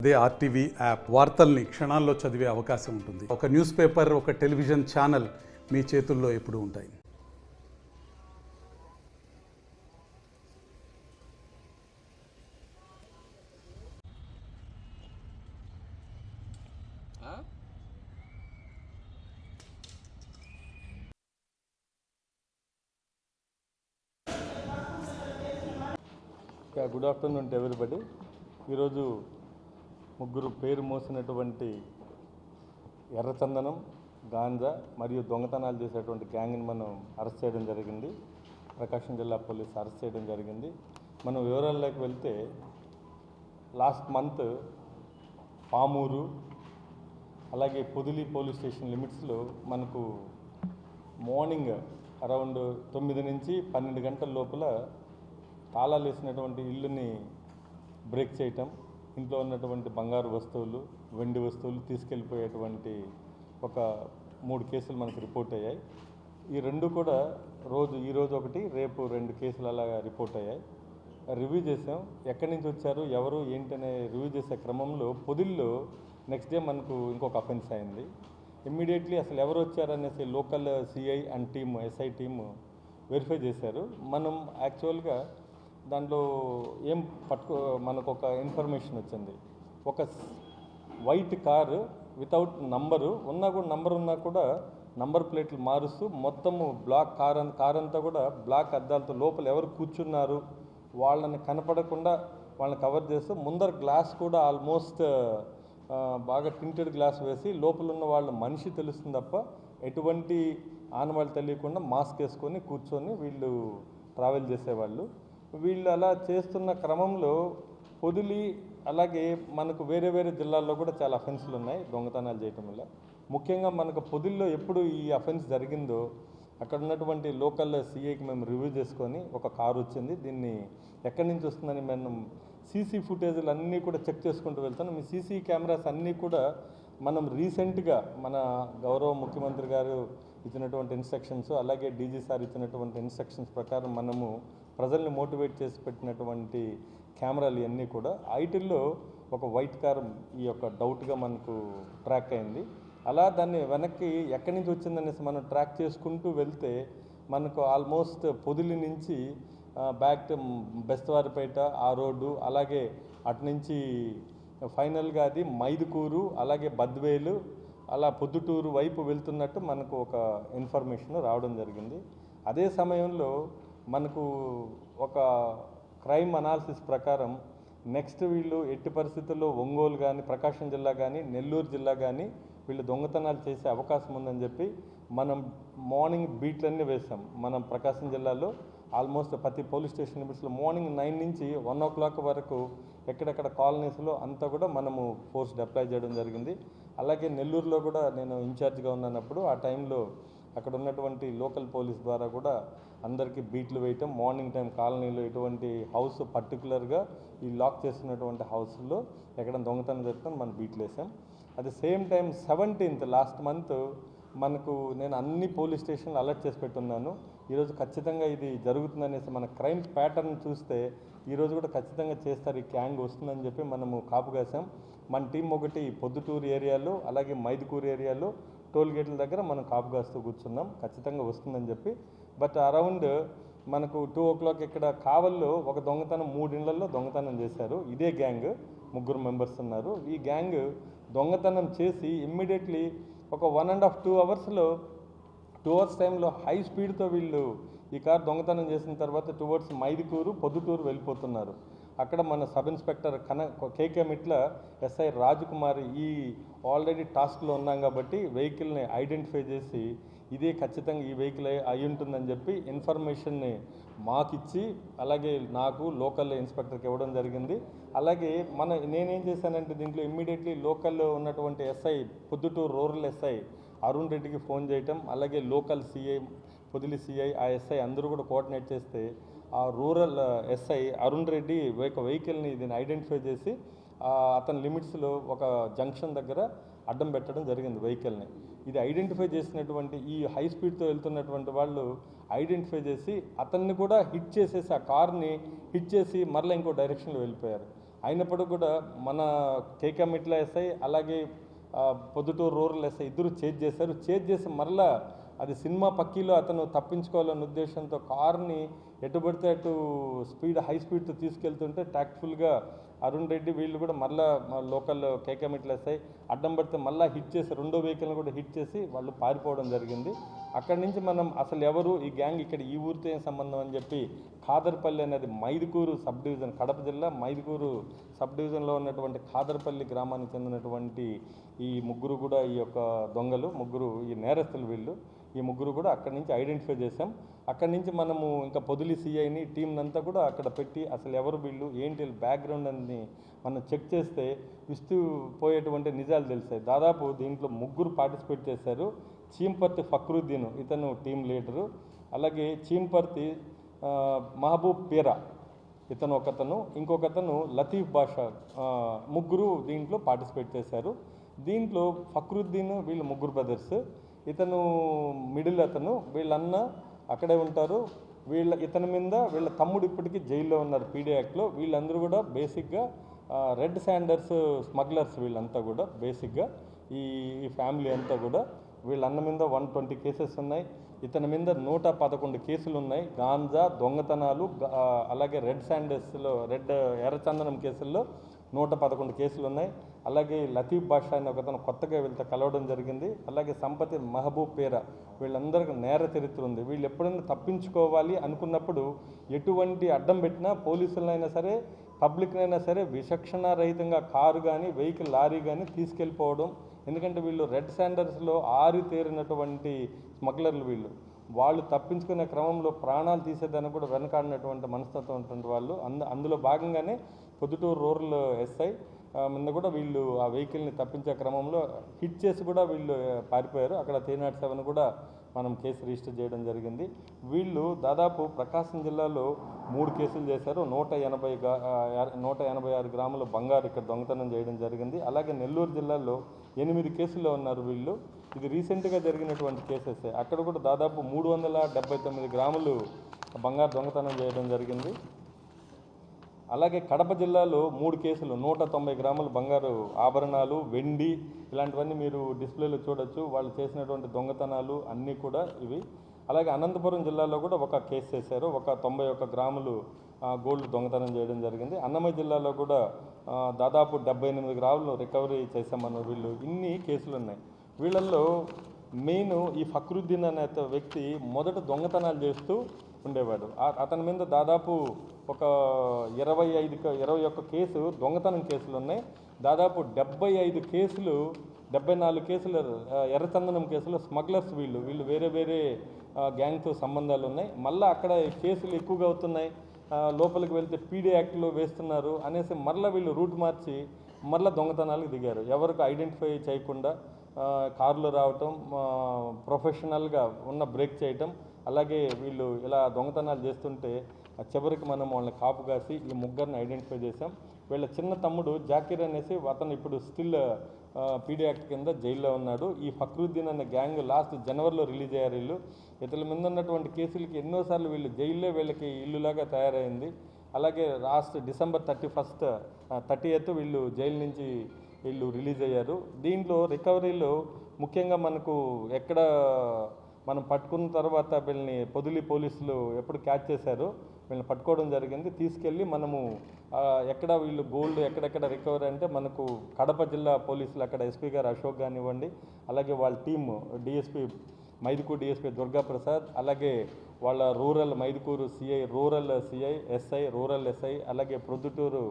అదే RTV app వార్తల్ని క్షణాల్లో చదివే అవకాశం ఉంటుంది. ఒక న్యూస్ పేపర్, ఒక టెలివిజన్ ఛానల్ మీ చేతుల్లో ఎప్పుడూ ఉంటాయి. Good afternoon to everybody. ఈరోజు ముగ్గురు పేరు మోసినటువంటి ఎర్రచందనం, గాంజా మరియు దొంగతనాలు చేసేటువంటి గ్యాంగ్ని మనం అరెస్ట్ చేయడం జరిగింది. ప్రకాశం జిల్లా పోలీసు అరెస్ట్ చేయడం జరిగింది. మనం వివరాల్లోకి వెళ్తే లాస్ట్ మంత్ పామూరు అలాగే పొదిలి పోలీస్ స్టేషన్ లిమిట్స్లో మనకు మార్నింగ్ అరౌండ్ 9 నుంచి 12 గంటల లోపల తాళాలు వేసినటువంటి ఇల్లుని బ్రేక్ చేయటం, ఇంట్లో ఉన్నటువంటి బంగారు వస్తువులు, వెండి వస్తువులు తీసుకెళ్ళిపోయేటువంటి ఒక 3 కేసులు మనకు రిపోర్ట్ అయ్యాయి. ఈ రెండు కూడా ఈరోజు ఒకటి, రేపు 2 కేసులు అలాగా రిపోర్ట్ అయ్యాయి. రివ్యూ చేసాం. ఎక్కడి నుంచి వచ్చారు, ఎవరు ఏంటనే రివ్యూ చేసే క్రమంలో పొదిల్లో నెక్స్ట్ డే మనకు ఇంకొక అఫెన్స్ అయింది. ఇమ్మీడియట్లీ అసలు ఎవరు వచ్చారనేసి local CI and team, SI team verify చేశారు. మనం యాక్చువల్గా దాంట్లో మనకు ఒక ఇన్ఫర్మేషన్ వచ్చింది. ఒక వైట్ కారు వితౌట్ నంబరు ఉన్నా కూడా నంబర్ ప్లేట్లు మారుస్తూ మొత్తము బ్లాక్ కార్ అంతా కూడా బ్లాక్ అద్దాలతో లోపల ఎవరు కూర్చున్నారు వాళ్ళని కనపడకుండా వాళ్ళని కవర్ చేస్తూ ముందర గ్లాస్ కూడా ఆల్మోస్ట్ బాగా టింటెడ్ గ్లాస్ వేసి లోపల ఉన్న వాళ్ళ మనిషి తెలుస్తుంది తప్ప ఎటువంటి ఆనవాళ్ళు తెలియకుండా మాస్క్ వేసుకొని కూర్చొని వీళ్ళు ట్రావెల్ చేసేవాళ్ళు. వీళ్ళు అలా చేస్తున్న క్రమంలో పొదిలి అలాగే మనకు వేరే జిల్లాల్లో కూడా చాలా అఫెన్స్లు ఉన్నాయి దొంగతనాలు చేయటం వల్ల. ముఖ్యంగా మనకు పొదిల్లో ఎప్పుడు ఈ అఫెన్స్ జరిగిందో అక్కడ ఉన్నటువంటి లోకల్ సిఐకి మేము రివ్యూ చేసుకొని ఒక కారు వచ్చింది, దీన్ని ఎక్కడి నుంచి వస్తుందని మనం సీసీ ఫుటేజ్లు అన్నీ కూడా చెక్ చేసుకుంటూ వెళ్తాను. మీ సీసీ కెమెరాస్ అన్నీ కూడా మనం రీసెంట్గా మన గౌరవ ముఖ్యమంత్రి గారు ఇచ్చినటువంటి ఇన్స్ట్రక్షన్స్ అలాగే డీజీ సార్ ఇచ్చినటువంటి ఇన్స్ట్రక్షన్స్ ప్రకారం మనము ప్రజల్ని మోటివేట్ చేసి పెట్టినటువంటి కెమెరాలు ఇవన్నీ కూడా ఐటీల్లో ఒక వైట్ కార్ ఈ యొక్క డౌట్గా మనకు ట్రాక్ అయింది. అలా దాన్ని వెనక్కి ఎక్కడి నుంచి వచ్చిందనేసి మనం ట్రాక్ చేసుకుంటూ వెళ్తే మనకు ఆల్మోస్ట్ పొదిలి నుంచి బ్యాక్ టు బెస్తవారిపేట ఆ రోడ్డు, అలాగే అటు నుంచి ఫైనల్గా అది మైదుకూరు అలాగే బద్వేలు అలా పొద్దుటూరు వైపు వెళ్తున్నట్టు మనకు ఒక ఇన్ఫర్మేషన్ రావడం జరిగింది. అదే సమయంలో మనకు ఒక క్రైమ్ అనాలిసిస్ ప్రకారం నెక్స్ట్ వీళ్ళు ఎట్టి పరిస్థితుల్లో ఒంగోలు కానీ, ప్రకాశం జిల్లా కానీ, నెల్లూరు జిల్లా కానీ వీళ్ళు దొంగతనాలు చేసే అవకాశం ఉందని చెప్పి మనం మార్నింగ్ బీట్లన్నీ వేసాం. మనం ప్రకాశం జిల్లాలో ఆల్మోస్ట్ ప్రతి పోలీస్ స్టేషన్ లిమిట్స్లో మార్నింగ్ 9 నుంచి 1 o'clock వరకు ఎక్కడెక్కడ కాలనీస్లో అంతా కూడా మనము ఫోర్స్ డిప్లాయ్ చేయడం జరిగింది. అలాగే నెల్లూరులో కూడా నేను ఇన్ఛార్జ్గా ఉన్నప్పుడు ఆ టైంలో అక్కడ ఉన్నటువంటి లోకల్ పోలీస్ ద్వారా కూడా అందరికీ బీట్లు వేయటం, మార్నింగ్ టైం కాలనీలో ఎటువంటి హౌస్ పర్టికులర్గా ఈ లాక్ చేస్తున్నటువంటి హౌస్లో ఎక్కడ దొంగతనం జరుగుతాం మనం బీట్లు వేసాం. At the same time 17th last month మనకు నేను అన్ని పోలీస్ స్టేషన్లు అలర్ట్ చేసి పెట్టున్నాను. ఈరోజు ఖచ్చితంగా ఇది జరుగుతుందనేసి మన క్రైమ్ ప్యాటర్న్ చూస్తే ఈరోజు కూడా ఖచ్చితంగా చేస్తారు, ఈ గ్యాంగ్ వస్తుందని చెప్పి మనము కాపు కాసాం. మన టీం ఒకటి పొద్దుటూరు ఏరియాలో అలాగే మైదుకూరు ఏరియాలో టోల్ గేట్ల దగ్గర మనం కాపు కాస్తూ కూర్చున్నాం, ఖచ్చితంగా వస్తుందని చెప్పి. బట్ అరౌండ్ మనకు 2 o'clock ఇక్కడ కావల్లో ఒక దొంగతనం 3 ఇళ్లలో దొంగతనం చేశారు. ఇదే గ్యాంగ్ 3 మెంబర్స్ ఉన్నారు. ఈ గ్యాంగ్ దొంగతనం చేసి ఇమ్మీడియట్లీ ఒక 1.5-2 అవర్స్లో 2 hours టైంలో హై స్పీడ్తో వీళ్ళు ఈ కార్ దొంగతనం చేసిన తర్వాత టువర్డ్స్ మైదుకూరు పొద్దుటూరు వెళ్ళిపోతున్నారు. అక్కడ మన సబ్ ఇన్స్పెక్టర్ కేకే మిట్ల, ఎస్ఐ రాజకుమారి ఈ ఆల్రెడీ టాస్క్లో ఉన్నాం కాబట్టి వెహికల్ని ఐడెంటిఫై చేసి ఇదే ఖచ్చితంగా ఈ వెహికల్ అయి ఉంటుందని చెప్పి ఇన్ఫర్మేషన్ని మాకిచ్చి అలాగే నాకు లోకల్ ఇన్స్పెక్టర్కి ఇవ్వడం జరిగింది. అలాగే నేనేం చేశానంటే దీంట్లో ఇమ్మీడియట్లీ లోకల్లో ఉన్నటువంటి SI Proddatur rural SI Arun రెడ్డికి ఫోన్ చేయటం, అలాగే లోకల్ సిఐ పొదిలి సిఐ ఆ ఎస్ఐ అందరూ కూడా కోఆర్డినేట్ చేస్తే ఆ రూరల్ ఎస్ఐ అరుణ్ రెడ్డి వెహికల్ని దీన్ని ఐడెంటిఫై చేసి అతని లిమిట్స్లో ఒక జంక్షన్ దగ్గర అడ్డం పెట్టడం జరిగింది వెహికల్ని. ఇది ఐడెంటిఫై చేసినటువంటి ఈ హై స్పీడ్తో వెళ్తున్నటువంటి వాళ్ళు ఐడెంటిఫై చేసి అతన్ని కూడా హిట్ చేసేసి ఆ కార్ని హిట్ చేసి మరలా ఇంకో డైరెక్షన్లో వెళ్ళిపోయారు. అయినప్పటికీ కూడా మన కేకమిట్ల ఎస్ఐ అలాగే పొద్దుటూరు రూరల్ ఎస్ఐ ఇద్దరు చేజ్ చేసి మరలా అది సినిమా పక్కీలో అతను తప్పించుకోవాలనే ఉద్దేశంతో కారుని ఎటు పడితే అటు హై స్పీడ్తో తీసుకెళ్తుంటే టాక్ట్ఫుల్గా అరుణ్ రెడ్డి వీళ్ళు కూడా మళ్ళీ లోకల్ కేకమిట్ల ఎస్ఐ అడ్డం పడితే మళ్ళీ హిట్ చేసి రెండో వెహికల్ని కూడా హిట్ చేసి వాళ్ళు పారిపోవడం జరిగింది. అక్కడి నుంచి మనం అసలు ఎవరు ఈ గ్యాంగ్ ఇక్కడ ఈ ఊరితో ఏం సంబంధం అని చెప్పి ఖాదర్పల్లి అనేది మైదుకూరు సబ్ డివిజన్, కడప జిల్లా మైదుకూరు సబ్ డివిజన్లో ఉన్నటువంటి ఖాదర్పల్లి గ్రామానికి చెందినటువంటి ఈ ముగ్గురు కూడా ఈ యొక్క దొంగలు ముగ్గురు ఈ నేరస్తులు వీళ్ళు ఈ ముగ్గురు కూడా అక్కడి నుంచి ఐడెంటిఫై చేసాం. అక్కడి నుంచి మనము ఇంకా పొదిలి సిఐని టీంనంతా కూడా అక్కడ పెట్టి అసలు ఎవరు వీళ్ళు ఏంటి బ్యాక్గ్రౌండ్ అని మనం చెక్ చేస్తే ఇస్తూ పోయేటువంటి నిజాలు తెలిసాయి. దాదాపు దీంట్లో ముగ్గురు పార్టిసిపేట్ చేశారు. చీంపర్తి ఫక్రుద్దీన్ ఇతను టీం లీడరు, అలాగే చీంపర్తి మహబూబ్ పీరా ఇతను ఒకతను, ఇంకొకతను లతీఫ్ బాషా, ముగ్గురు దీంట్లో పార్టిసిపేట్ చేశారు. దీంట్లో ఫక్రుద్దీన్ వీళ్ళు ముగ్గురు బ్రదర్స్, ఇతను మిడిల్ అతను, వీళ్ళన్న అక్కడే ఉంటారు. ఇతని మీద వీళ్ళ తమ్ముడు ఇప్పటికీ జైల్లో ఉన్నారు పీడీ యాక్ట్లో. వీళ్ళందరూ కూడా బేసిక్గా రెడ్ శాండర్స్ స్మగ్లర్స్ వీళ్ళంతా కూడా బేసిక్గా ఈ ఫ్యామిలీ అంతా కూడా. వీళ్ళన్న మీద 120 కేసెస్ ఉన్నాయి, ఇతని మీద 111 కేసులు ఉన్నాయి. గాంజా దొంగతనాలు అలాగే రెడ్ శాండర్స్లో ఎర్రచందనం కేసుల్లో 111 కేసులు ఉన్నాయి. అలాగే లతీఫ్ బాషా అని ఒకతను కొత్తగా వీళ్ళతో కలవడం జరిగింది. అలాగే సంపతి మహబూబ్ పేరా వీళ్ళందరికీ నేర చరిత్ర ఉంది. వీళ్ళు ఎప్పుడైనా తప్పించుకోవాలి అనుకున్నప్పుడు ఎటువంటి అడ్డం పెట్టినా పోలీసులైనా సరే పబ్లిక్నైనా సరే విచక్షణారహితంగా కారు కానీ వెహికల్ లారీ కానీ తీసుకెళ్ళిపోవడం. ఎందుకంటే వీళ్ళు రెడ్ శాండర్స్లో ఆరితేరినటువంటి స్మగ్లర్లు వీళ్ళు. వాళ్ళు తప్పించుకునే క్రమంలో ప్రాణాలు తీసేదానికి కూడా వెనకాడినటువంటి మనస్తత్వం ఉన్నటువంటి వాళ్ళు. అందులో భాగంగానే పొద్దుటూరు రూరల్ ఎస్ఐ ముందు కూడా వీళ్ళు ఆ వెహికల్ని తప్పించే క్రమంలో హిట్ చేసి కూడా వీళ్ళు పారిపోయారు. అక్కడ 307 కూడా మనం కేసు రిజిస్టర్ చేయడం జరిగింది. వీళ్ళు దాదాపు ప్రకాశం జిల్లాలో 3 కేసులు చేశారు. 186 గ్రాముల బంగారు ఇక్కడ దొంగతనం చేయడం జరిగింది. అలాగే నెల్లూరు జిల్లాలో 8 కేసుల్లో ఉన్నారు వీళ్ళు. ఇది రీసెంట్గా జరిగినటువంటి కేసెస్. అక్కడ కూడా దాదాపు 379 గ్రాములు బంగారు దొంగతనం చేయడం జరిగింది. అలాగే కడప జిల్లాలో 3 కేసులు 190 గ్రాముల బంగారు ఆభరణాలు, వెండి ఇలాంటివన్నీ మీరు డిస్ప్లేలో చూడొచ్చు. వాళ్ళు చేసినటువంటి దొంగతనాలు అన్నీ కూడా ఇవి. అలాగే అనంతపురం జిల్లాలో కూడా ఒక కేసు చేశారు. ఒక 91 గ్రాములు గోల్డ్ దొంగతనం చేయడం జరిగింది. అన్నమయ్య జిల్లాలో కూడా దాదాపు 78 గ్రాములు రికవరీ చేశామన్న వీళ్ళు. ఇన్ని కేసులు ఉన్నాయి. వీళ్ళల్లో మెయిన్ ఈ ఫక్రుద్దీన్ అనే వ్యక్తి మొదట దొంగతనాలు చేస్తూ ఉండేవాడు. అతని మీద దాదాపు ఒక 21 కేసు దొంగతనం కేసులు ఉన్నాయి. దాదాపు 75 కేసులు 74 కేసులు ఎర్రచందనం కేసులు స్మగ్లర్స్ వీళ్ళు వేరే వేరే గ్యాంగ్తో సంబంధాలు ఉన్నాయి. మళ్ళీ అక్కడ కేసులు ఎక్కువగా అవుతున్నాయి, లోపలికి వెళ్తే పీడీ యాక్ట్లో వేస్తున్నారు అనేసి మరలా వీళ్ళు రూట్ మార్చి మరలా దొంగతనాలకు దిగారు. ఎవరికి ఐడెంటిఫై చేయకుండా కారులో రావటం, ప్రొఫెషనల్గా ఉన్న బ్రేక్ చేయటం, అలాగే వీళ్ళు ఇలా దొంగతనాలు చేస్తుంటే చివరికి మనం వాళ్ళని కాపు కాసి ఈ ముగ్గురిని ఐడెంటిఫై చేసాం. వీళ్ళ చిన్న తమ్ముడు జాకీర్ అనేసి అతను ఇప్పుడు స్టిల్ పీడీ యాక్ట్ కింద జైల్లో ఉన్నాడు. ఈ ఫక్రుద్దీన్ అనే గ్యాంగ్ లాస్ట్ జనవరిలో రిలీజ్ అయ్యారు. వీళ్ళు ఇతని మీద ఉన్నటువంటి కేసులకి ఎన్నోసార్లు వీళ్ళు జైల్లో వీళ్ళకి ఇల్లులాగా తయారైంది. అలాగే లాస్ట్ డిసెంబర్ 30th వీళ్ళు జైలు నుంచి వీళ్ళు రిలీజ్ అయ్యారు. దీంట్లో రికవరీలో ముఖ్యంగా మనకు ఎక్కడ మనం పట్టుకున్న తర్వాత వీళ్ళని పొదిలి పోలీసులు ఎప్పుడు క్యాచ్ చేశారో వీళ్ళని పట్టుకోవడం జరిగింది. తీసుకెళ్ళి మనము ఎక్కడ వీళ్ళు గోల్డ్ ఎక్కడెక్కడ రికవరీ అంటే మనకు కడప జిల్లా పోలీసులు అక్కడ ఎస్పీ గారు అశోక్ కానివ్వండి, అలాగే వాళ్ళ team DSP Mydukur DSP Durgaprasad, అలాగే వాళ్ళ rural Mydukur CI, rural CI, SI, rural SI, అలాగే ప్రొద్దుటూరు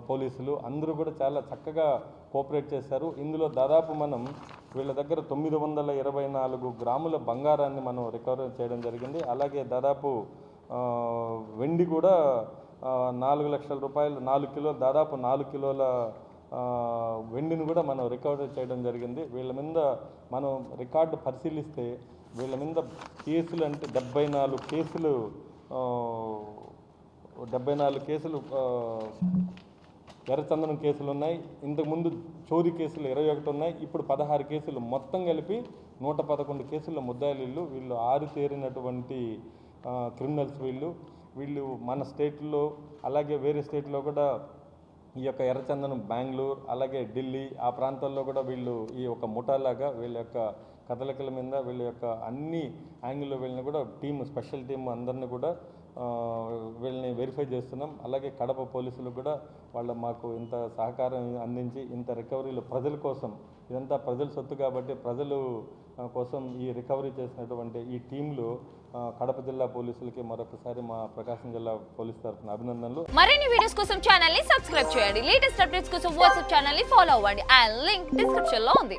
పోలీసులు అందరూ కూడా చాలా చక్కగా కోఆపరేట్ చేశారు. ఇందులో దాదాపు మనం వీళ్ళ దగ్గర 924 గ్రాముల బంగారాన్ని మనం రికవరీ చేయడం జరిగింది. అలాగే దాదాపు వెండి కూడా 4 లక్షల రూపాయలు, 4 కిలోలు, దాదాపు 4 కిలోల వెండిని కూడా మనం రికవరీ చేయడం జరిగింది. వీళ్ళ మీద మనం రికార్డు పరిశీలిస్తే వీళ్ళ మీద కేసులు అంటే 74 కేసులు ఎర్రచందనం కేసులు ఉన్నాయి. ఇంతకుముందు చోరీ కేసులు 21 ఉన్నాయి. ఇప్పుడు 16 కేసులు, మొత్తం కలిపి 111 కేసుల ముద్దాయిలు. వీళ్ళు ఆరితేరినటువంటి క్రిమినల్స్ వీళ్ళు మన స్టేట్లో అలాగే వేరే స్టేట్లో కూడా ఈ యొక్క ఎర్రచందనం బెంగళూరు అలాగే ఢిల్లీ ఆ ప్రాంతాల్లో కూడా వీళ్ళు ఈ యొక్క ముఠాలాగా వీళ్ళ యొక్క కదలికల మీద వీళ్ళ యొక్క అన్ని యాంగిల్లో వీళ్ళని కూడా స్పెషల్ టీం అందరిని కూడా వీళ్ళని వెరిఫై చేస్తున్నాం. అలాగే కడప పోలీసులు కూడా మాకు ఇంత సహకారం అందించి ఇంత రికవరీలు ప్రజల కోసం, ఇదంతా ప్రజల సొత్తు కాబట్టి ప్రజలు కోసం ఈ రికవరీ చేసినటువంటి ఈ టీంలు కడప జిల్లా పోలీసులకి మరొకసారి మా ప్రకాశం జిల్లా పోలీసు తరఫున అభినందనలు. మరిన్ని వీడియోస్ కోసం ఛానల్ ని సబ్స్క్రైబ్ చేయండి. లేటెస్ట్ అప్డేట్స్ కోసం వాట్సాప్ ఛానల్ ని ఫాలో అవ్వండి. ఆ లింక్ డిస్క్రిప్షన్ లో ఉంది.